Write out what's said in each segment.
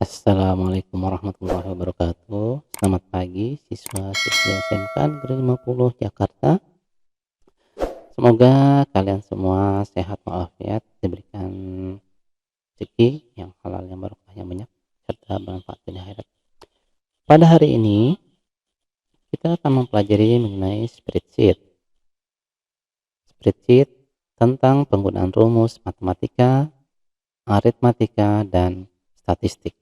Assalamualaikum warahmatullahi wabarakatuh. Selamat pagi siswa-siswi SMK Negeri 50 Jakarta. Semoga kalian semua sehat walafiat, diberikan rezeki yang halal, yang barokah, yang banyak, serta bermanfaat di akhirat. Pada hari ini kita akan mempelajari mengenai spreadsheet. Spreadsheet tentang penggunaan rumus matematika, aritmatika, dan statistik.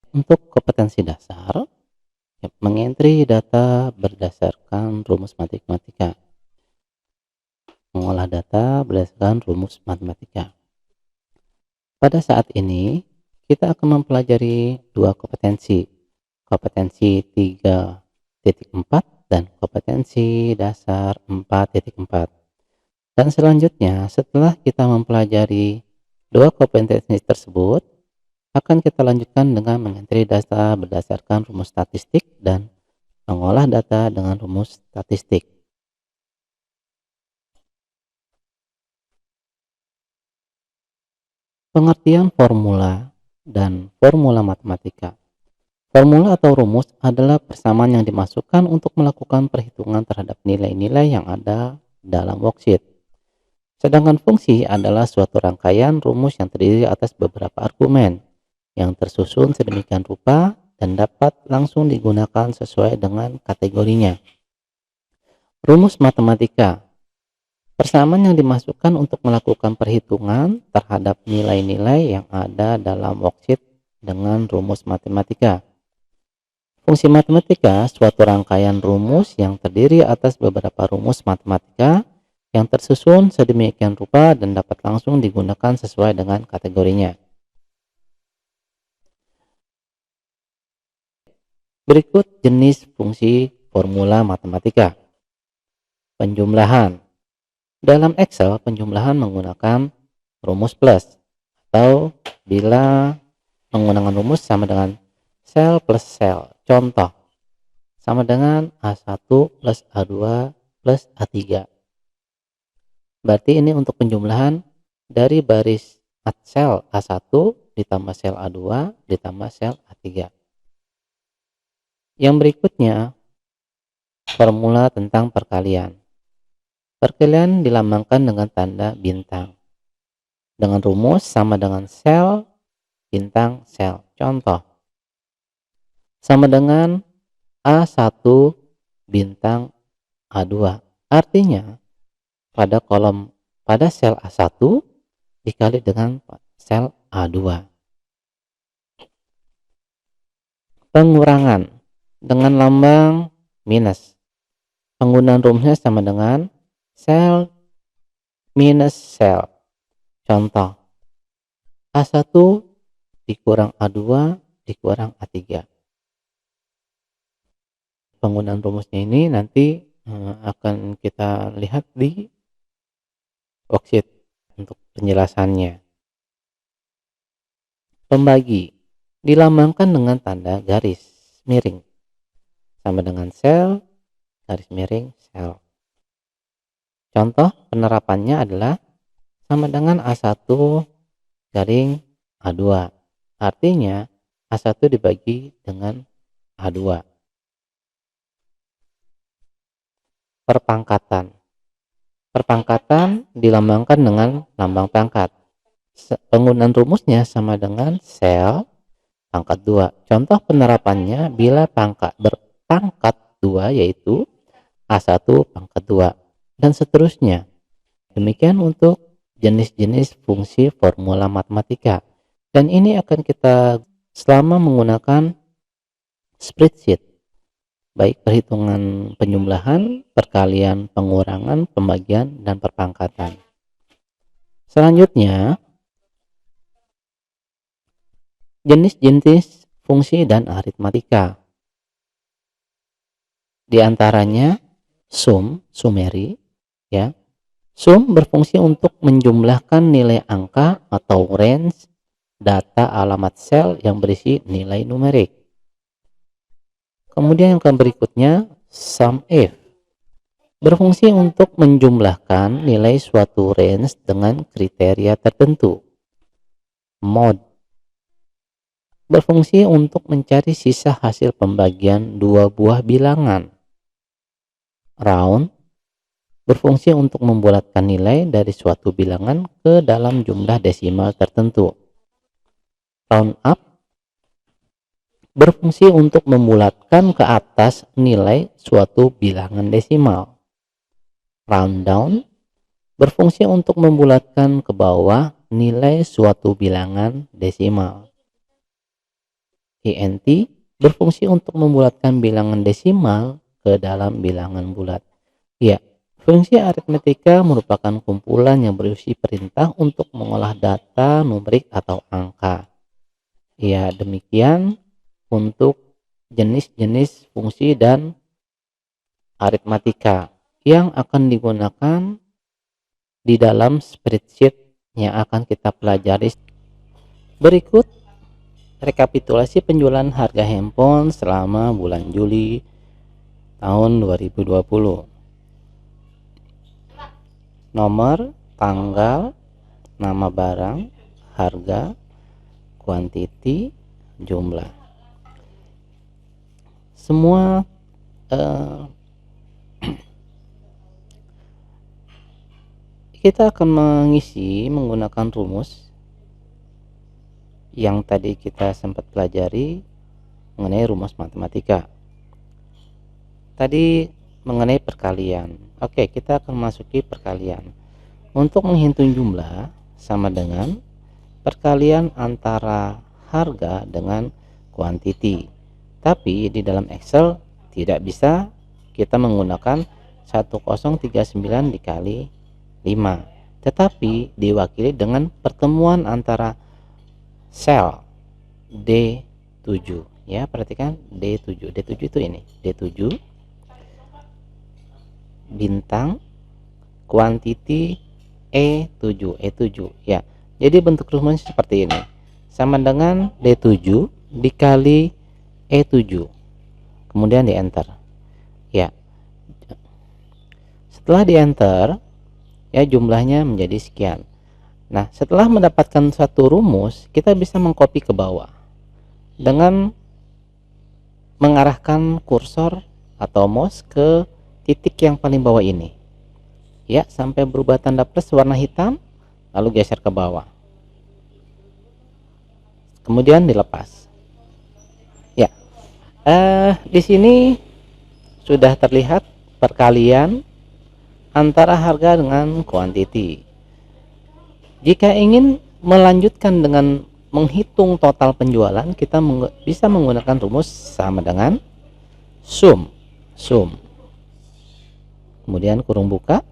Untuk kompetensi dasar, mengentri data berdasarkan rumus matematika, mengolah data berdasarkan rumus matematika. Pada saat ini kita akan mempelajari dua kompetensi, kompetensi 3.4 dan kompetensi dasar 4.4. Dan selanjutnya setelah kita mempelajari dua kompetensi tersebut, akan kita lanjutkan dengan mengentri data berdasarkan rumus statistik dan mengolah data dengan rumus statistik. Pengertian formula dan formula matematika. Formula atau rumus adalah persamaan yang dimasukkan untuk melakukan perhitungan terhadap nilai-nilai yang ada dalam worksheet. Sedangkan fungsi adalah suatu rangkaian rumus yang terdiri atas beberapa argumen yang tersusun sedemikian rupa dan dapat langsung digunakan sesuai dengan kategorinya. Rumus matematika, persamaan yang dimasukkan untuk melakukan perhitungan terhadap nilai-nilai yang ada dalam worksheet dengan rumus matematika. Fungsi matematika, suatu rangkaian rumus yang terdiri atas beberapa rumus matematika yang tersusun sedemikian rupa dan dapat langsung digunakan sesuai dengan kategorinya. Berikut jenis fungsi formula matematika. Penjumlahan. Dalam Excel, penjumlahan menggunakan rumus plus, atau bila menggunakan rumus sama dengan sel plus sel. Contoh, sama dengan A1 plus A2 plus A3. Berarti ini untuk penjumlahan dari baris sel A1 ditambah sel A2 ditambah sel A3. Yang berikutnya, formula tentang perkalian. Perkalian dilambangkan dengan tanda bintang dengan rumus sama dengan sel bintang sel. Contoh, sama dengan A1 bintang A2. Artinya pada sel A1 dikali dengan sel A2. Pengurangan dengan lambang minus. Penggunaan rumusnya sama dengan sel minus sel. Contoh, A1 dikurang A2 dikurang A3. Penggunaan rumusnya ini nanti akan kita lihat di worksheet untuk penjelasannya. Pembagi dilambangkan dengan tanda garis miring sama dengan sel garis miring sel. Contoh penerapannya adalah sama dengan A1 garing A2. Artinya A1 dibagi dengan A2. Perpangkatan. Perpangkatan dilambangkan dengan lambang pangkat. Penggunaan rumusnya sama dengan sel pangkat 2. Contoh penerapannya bila berpangkat 2 yaitu A1 pangkat 2 dan seterusnya. Demikian untuk jenis-jenis fungsi formula matematika. Dan ini akan kita selama menggunakan spreadsheet, baik perhitungan penjumlahan, perkalian, pengurangan, pembagian, dan perpangkatan. Selanjutnya, jenis-jenis fungsi dan aritmatika. Di antaranya summary, ya. Sum berfungsi untuk menjumlahkan nilai angka atau range data alamat sel yang berisi nilai numerik. Kemudian yang berikutnya, SUMIF berfungsi untuk menjumlahkan nilai suatu range dengan kriteria tertentu. Mod berfungsi untuk mencari sisa hasil pembagian dua buah bilangan. Round berfungsi untuk membulatkan nilai dari suatu bilangan ke dalam jumlah desimal tertentu. Roundup berfungsi untuk membulatkan ke atas nilai suatu bilangan desimal. Rounddown berfungsi untuk membulatkan ke bawah nilai suatu bilangan desimal. INT berfungsi untuk membulatkan bilangan desimal ke dalam bilangan bulat. Ya, fungsi aritmetika merupakan kumpulan yang berisi perintah untuk mengolah data numerik atau angka. Ya, demikian untuk jenis-jenis fungsi dan aritmatika yang akan digunakan di dalam spreadsheet yang akan kita pelajari. Berikut rekapitulasi penjualan harga handphone selama bulan Juli tahun 2020. Nomor, tanggal, nama barang, harga, kuantiti, jumlah. Semua kita akan mengisi menggunakan rumus yang tadi kita sempat pelajari mengenai rumus matematika. Tadi mengenai perkalian. Oke, kita akan masuki perkalian. Untuk menghitung jumlah sama dengan perkalian antara harga dengan kuantiti. Tapi di dalam Excel tidak bisa kita menggunakan 1039 dikali 5. Tetapi diwakili dengan pertemuan antara sel D7. Ya, perhatikan D7. D7 itu ini. D7 bintang kuantiti E7 ya. Jadi bentuk rumusnya seperti ini, sama dengan D7 dikali E7, kemudian di enter ya. Setelah di enter ya, jumlahnya menjadi sekian. Nah, setelah mendapatkan satu rumus, kita bisa mengcopy ke bawah dengan mengarahkan kursor atau mouse ke titik yang paling bawah ini ya, sampai berubah tanda plus warna hitam, lalu geser ke bawah, kemudian dilepas ya. Di sini sudah terlihat perkalian antara harga dengan kuantiti. Jika ingin melanjutkan dengan menghitung total penjualan, kita bisa menggunakan rumus sama dengan sum, kemudian kurung buka,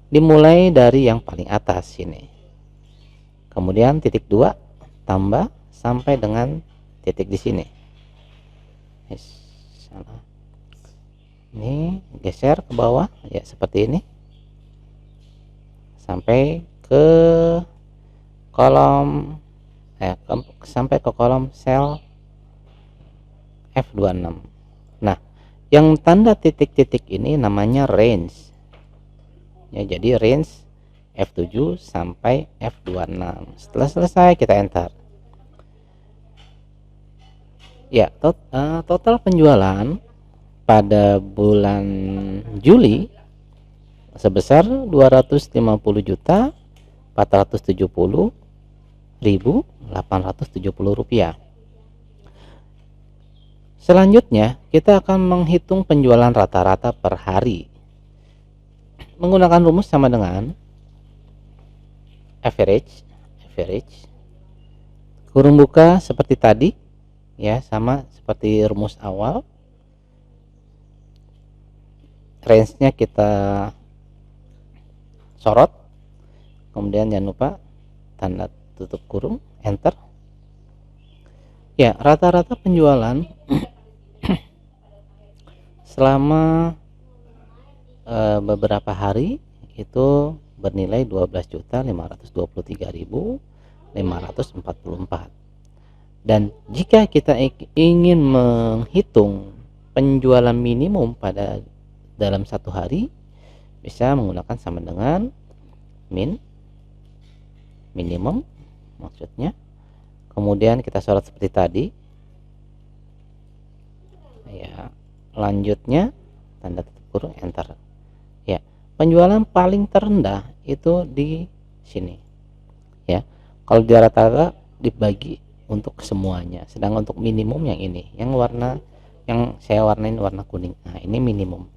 dimulai dari yang paling atas sini, kemudian titik 2 tambah sampai dengan titik di sini. Ini geser ke bawah ya, seperti ini, sampai ke kolom sampai ke kolom sel F26. Nah, yang tanda titik-titik ini namanya range ya, jadi range F7 sampai F26. Setelah selesai kita enter ya. Total penjualan pada bulan Juli sebesar 250.470.870 rupiah. Selanjutnya kita akan menghitung penjualan rata-rata per hari menggunakan rumus sama dengan average kurung buka seperti tadi ya, sama seperti rumus awal. Range-nya kita sorot, kemudian jangan lupa tanda tutup kurung, enter ya. Rata-rata penjualan selama beberapa hari itu bernilai 12.523.544. Dan jika kita ingin menghitung penjualan minimum pada dalam satu hari, bisa menggunakan sama dengan minimum maksudnya, kemudian kita sorot seperti tadi ya, lanjutnya tanda tutup kurung, enter ya. Penjualan paling terendah itu di sini ya, kalau di rata-rata dibagi untuk semuanya, sedangkan untuk minimum yang ini, yang saya warnain warna kuning. Nah, ini minimum.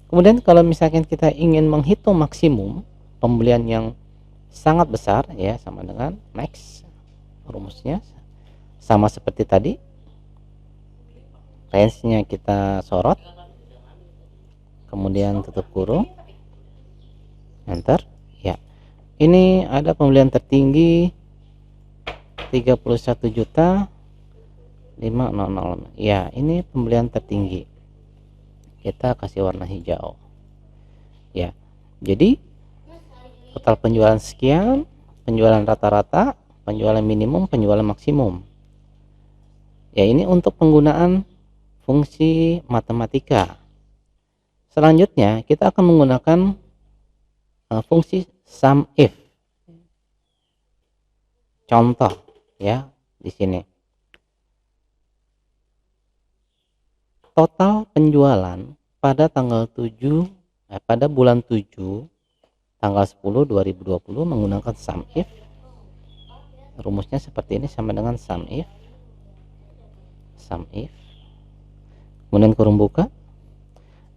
Kemudian kalau misalkan kita ingin menghitung maksimum pembelian yang sangat besar ya, sama dengan max, rumusnya sama seperti tadi, range-nya kita sorot, kemudian tutup kurung, enter ya. Ini ada pembelian tertinggi 31.500.000 ya, ini pembelian tertinggi, kita kasih warna hijau ya. Jadi total penjualan sekian, penjualan rata-rata, penjualan minimum, penjualan maksimum ya. Ini untuk penggunaan fungsi matematika. Selanjutnya kita akan menggunakan fungsi sum if. Contoh ya, di sini total penjualan pada tanggal 7 pada bulan 7 tanggal 10 2020 menggunakan sum if. Rumusnya seperti ini, sama dengan sum if kemudian kurung buka.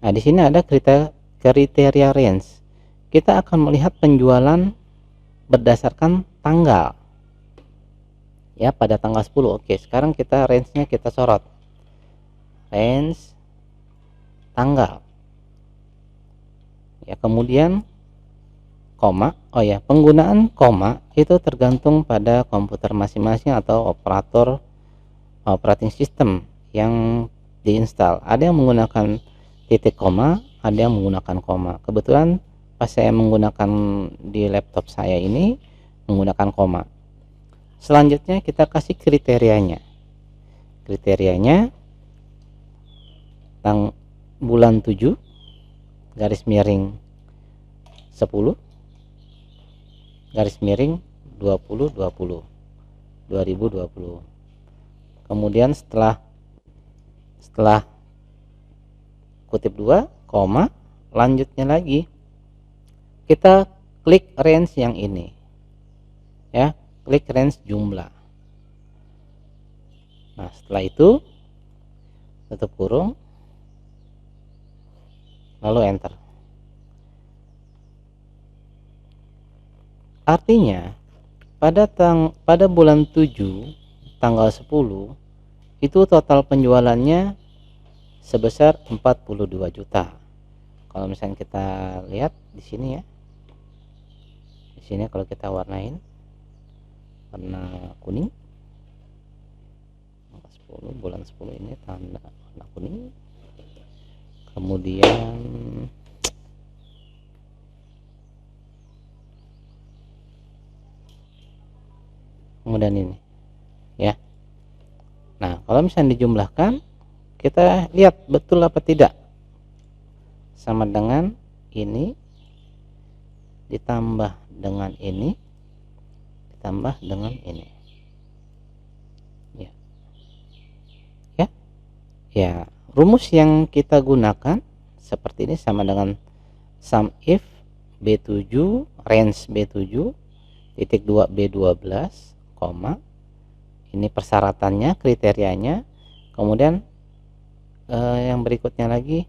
Nah, di sini ada kriteria range. Kita akan melihat penjualan berdasarkan tanggal ya, pada tanggal 10. Oke, sekarang kita range-nya kita sorot, range tanggal ya, kemudian koma. Oh ya, penggunaan koma itu tergantung pada komputer masing-masing atau operating system yang diinstal. Ada yang menggunakan titik koma, ada yang menggunakan koma. Kebetulan pas saya menggunakan di laptop saya ini menggunakan koma. Selanjutnya kita kasih kriterianya bulan 7 garis miring 10 garis miring 2020. Kemudian setelah kutip 2 koma, lanjutnya lagi kita klik range yang ini ya, klik range jumlah. Nah, setelah itu tutup kurung lalu enter. Artinya pada bulan 7 tanggal 10 itu total penjualannya sebesar 42 juta. Kalau misalnya kita lihat di sini ya, di sini kalau kita warnain warna kuning, bulan 10 ini tanda warna kuning, kemudian ini ya. Nah, kalau misalnya dijumlahkan, kita lihat betul apa tidak sama dengan ini ditambah dengan ini ditambah dengan ini ya. Rumus yang kita gunakan seperti ini, sama dengan sum if B7 range B7 titik 2 B12 koma, ini persyaratannya, kriterianya. Kemudian yang berikutnya lagi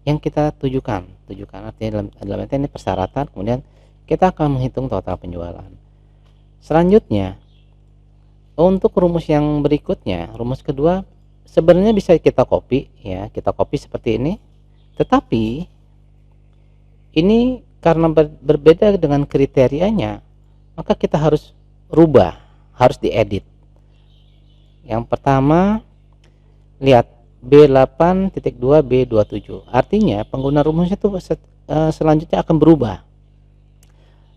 yang kita tujukan artinya dalam arti ini persyaratan. Kemudian kita akan menghitung total penjualan. Selanjutnya untuk rumus yang berikutnya, rumus kedua, sebenarnya bisa kita copy ya, kita copy seperti ini, tetapi ini karena berbeda dengan kriterianya, maka kita harus rubah, harus diedit. Yang pertama, lihat B8.2 B27. Artinya pengguna rumusnya itu selanjutnya akan berubah.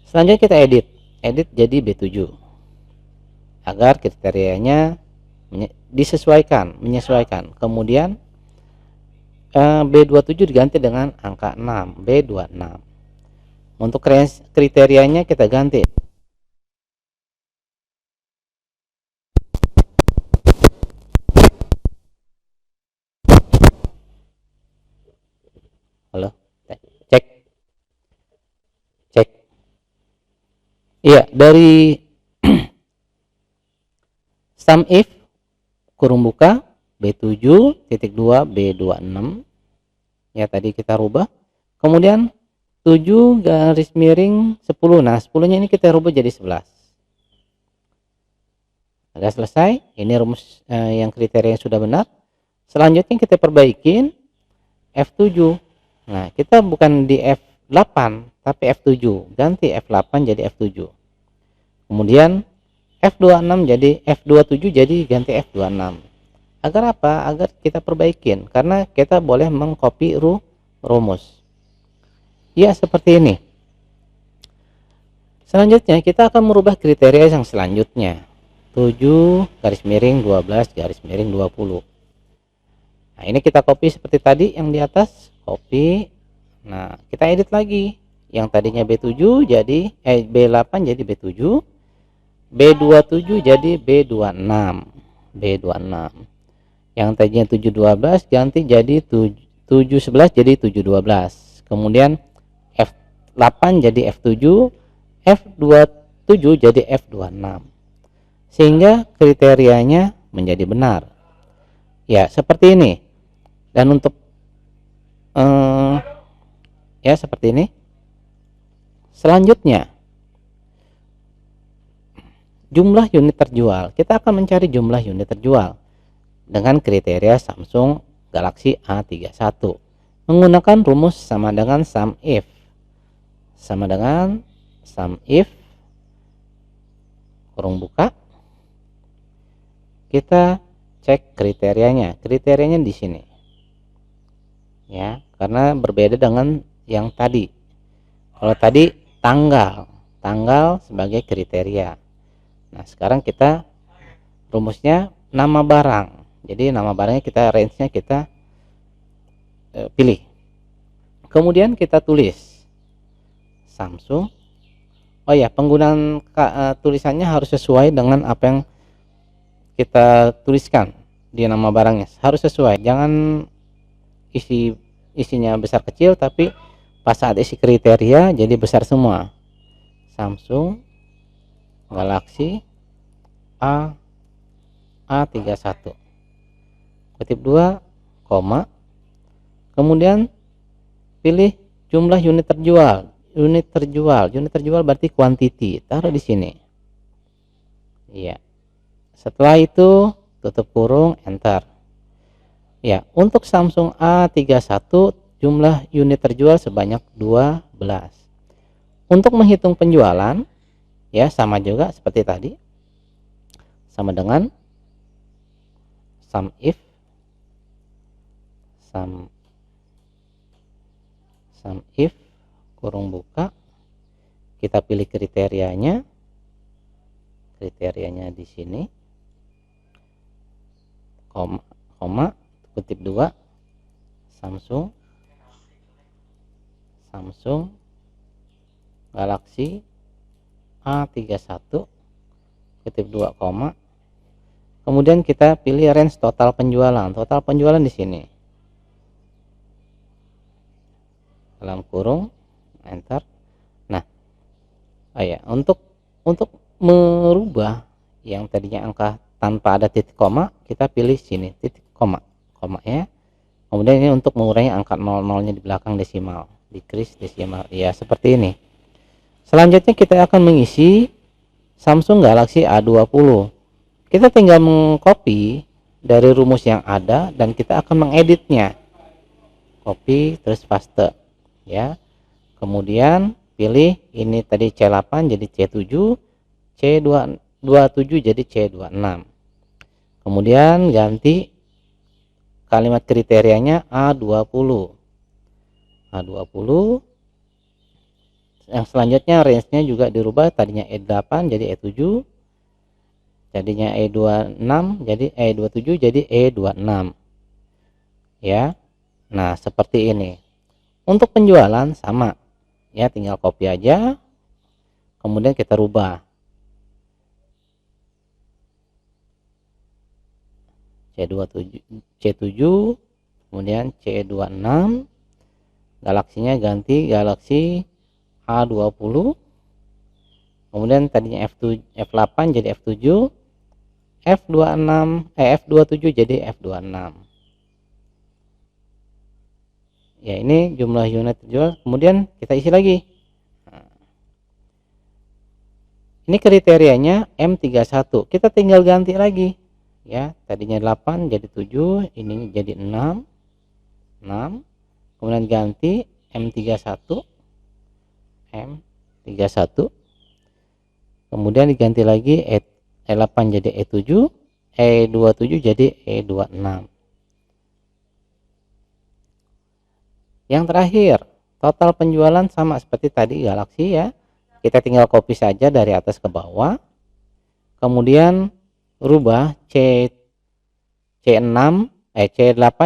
Selanjutnya kita edit jadi B7 agar kriterianya menyesuaikan. Kemudian B27 diganti dengan angka 6, B26. Untuk kriterianya kita ganti. Halo, cek. Iya, dari sum if kurung buka B7.2 B26 ya, tadi kita rubah. Kemudian 7 garis miring 10. Nah, 10-nya ini kita rubah jadi 11. Sudah selesai. Ini rumus yang kriteria yang sudah benar. Selanjutnya kita perbaikin F7. Nah, kita bukan di F8 tapi F7. Ganti F8 jadi F7. Kemudian F26 jadi F27 jadi ganti F26. Agar apa? Agar kita perbaikin, karena kita boleh mengcopy rumus. Ya, seperti ini. Selanjutnya kita akan merubah kriteria yang selanjutnya. 7 garis miring 12 garis miring 20. Nah, ini kita copy seperti tadi yang di atas, copy. Nah, kita edit lagi. Yang tadinya B7 jadi B8 jadi B7. B27 jadi B26. Yang tadinya 712 ganti jadi 711 jadi 712. Kemudian F8 jadi F7, F27 jadi F26. Sehingga kriterianya menjadi benar. Ya, seperti ini. Dan untuk ya seperti ini. Selanjutnya jumlah unit terjual. Kita akan mencari jumlah unit terjual dengan kriteria Samsung Galaxy A31 menggunakan rumus sama dengan sum if. Sama dengan sum if kurung buka. Kita cek kriterianya. Kriterianya di sini. Ya, karena berbeda dengan yang tadi. Kalau tadi tanggal sebagai kriteria. Nah, sekarang kita rumusnya nama barang. Jadi nama barangnya kita range-nya kita pilih. Kemudian kita tulis Samsung. Oh ya, penggunaan tulisannya harus sesuai dengan apa yang kita tuliskan di nama barangnya. Harus sesuai. Jangan isinya besar kecil, tapi pas saat isi kriteria jadi besar semua. Samsung Galaxy A31 kutip 2, koma, kemudian pilih jumlah unit terjual. Unit terjual berarti quantity, taruh di sini. Iya. Setelah itu tutup kurung, enter. Ya, untuk Samsung A31 jumlah unit terjual sebanyak 12. Untuk menghitung penjualan ya sama juga seperti tadi. Sama dengan sum if kurung buka, kita pilih kriterianya di sini, koma, kutip 2, Samsung Galaxy A31 kutip 2, koma, kemudian kita pilih range total penjualan di sini, dalam kurung, enter. Nah, untuk merubah yang tadinya angka tanpa ada titik koma, kita pilih sini titik koma ya. Kemudian ini untuk mengurangi angka 00-nya di belakang desimal, decrease desimal ya, seperti ini. Selanjutnya kita akan mengisi Samsung Galaxy A20. Kita tinggal mengcopy dari rumus yang ada dan kita akan mengeditnya. Copy terus paste ya. Kemudian pilih ini tadi C8 jadi C7, C27 jadi C26. Kemudian ganti kalimat kriterianya A20. A20. Yang selanjutnya range-nya juga dirubah, tadinya E8 jadi E7, jadinya E26 jadi E27 jadi E26 ya. Nah, seperti ini. Untuk penjualan sama ya, tinggal copy aja, kemudian kita rubah C7, kemudian C26, galaksinya ganti galaksi A20, kemudian tadinya F8 jadi F7, F27 jadi F26 ya. Ini jumlah unit terjual, kemudian kita isi lagi. Ini kriterianya M31, kita tinggal ganti lagi ya, tadinya 8 jadi 7, ini jadi 6, kemudian ganti M31, kemudian diganti lagi E8 jadi E7, E27 jadi E26. Yang terakhir, total penjualan sama seperti tadi galaksi ya, kita tinggal copy saja dari atas ke bawah, kemudian rubah C8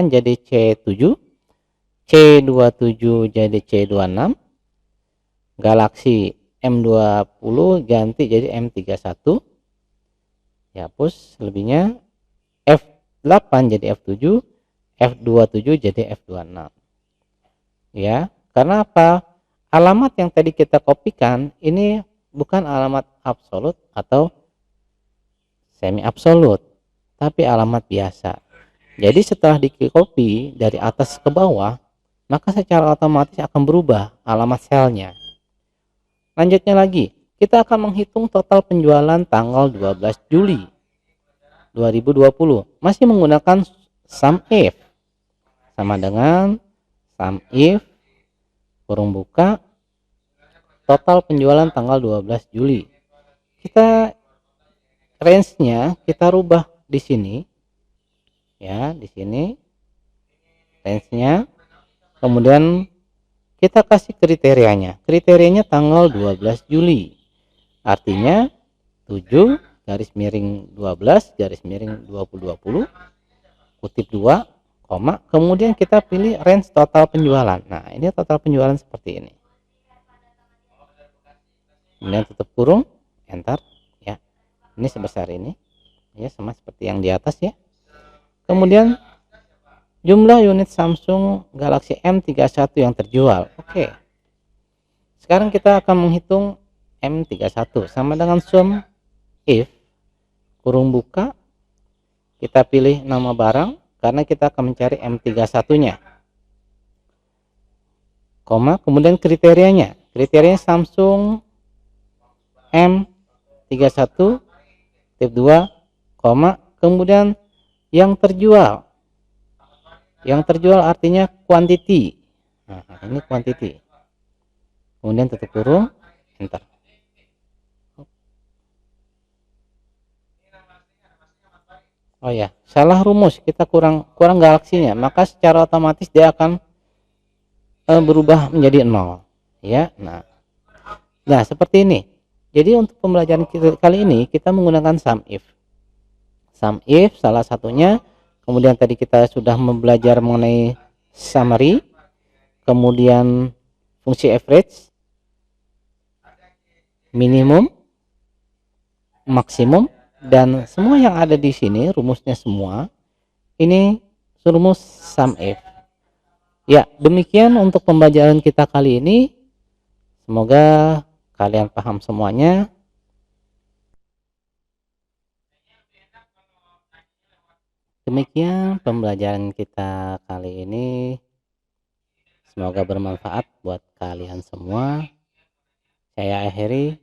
jadi C7, C27 jadi C26, galaksi M20 ganti jadi M31 ya, hapus lebihnya, F8 jadi F7, F27 jadi F26 ya. Karena apa? Alamat yang tadi kita kopikan ini bukan alamat absolut atau semi absolut, tapi alamat biasa. Jadi setelah di copy dari atas ke bawah, maka secara otomatis akan berubah alamat selnya. Lanjutnya lagi, kita akan menghitung total penjualan tanggal 12 Juli 2020 masih menggunakan sum if, sama dengan sum if kurung buka total penjualan tanggal 12 Juli. Kita range-nya kita rubah di sini ya, di sini range-nya, kemudian kita kasih kriterianya tanggal 12 Juli, artinya 7 garis miring 12 garis miring 2020 kutip 2 koma, kemudian kita pilih range total penjualan. Nah, ini total penjualan seperti ini, kemudian tutup kurung, enter ya. Ini sebesar ini ya, sama seperti yang di atas ya. Kemudian jumlah unit Samsung Galaxy M31 yang terjual. Oke, sekarang kita akan menghitung M31 sama dengan sum if kurung buka, kita pilih nama barang karena kita akan mencari M31 nya, koma, kemudian kriterianya Samsung M31 tip 2 koma, kemudian yang terjual artinya quantity. Nah, ini quantity, kemudian tutup kurung, enter. Oh ya, salah rumus, kita kurang galaksinya, maka secara otomatis dia akan berubah menjadi 0 ya. Nah seperti ini. Jadi untuk pembelajaran kita kali ini kita menggunakan sum if salah satunya. Kemudian tadi kita sudah belajar mengenai summary, kemudian fungsi average, minimum, maksimum, dan semua yang ada di sini rumusnya semua ini rumus sum if. Ya, demikian untuk pembelajaran kita kali ini. Semoga kalian paham semuanya. Demikian pembelajaran kita kali ini. Semoga bermanfaat buat kalian semua. Saya akhiri.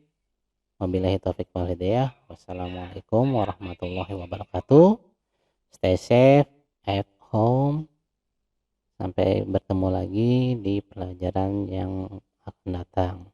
Wabillahi taufiq wal hidayah. Wassalamualaikum warahmatullahi wabarakatuh. Stay safe at home. Sampai bertemu lagi di pelajaran yang akan datang.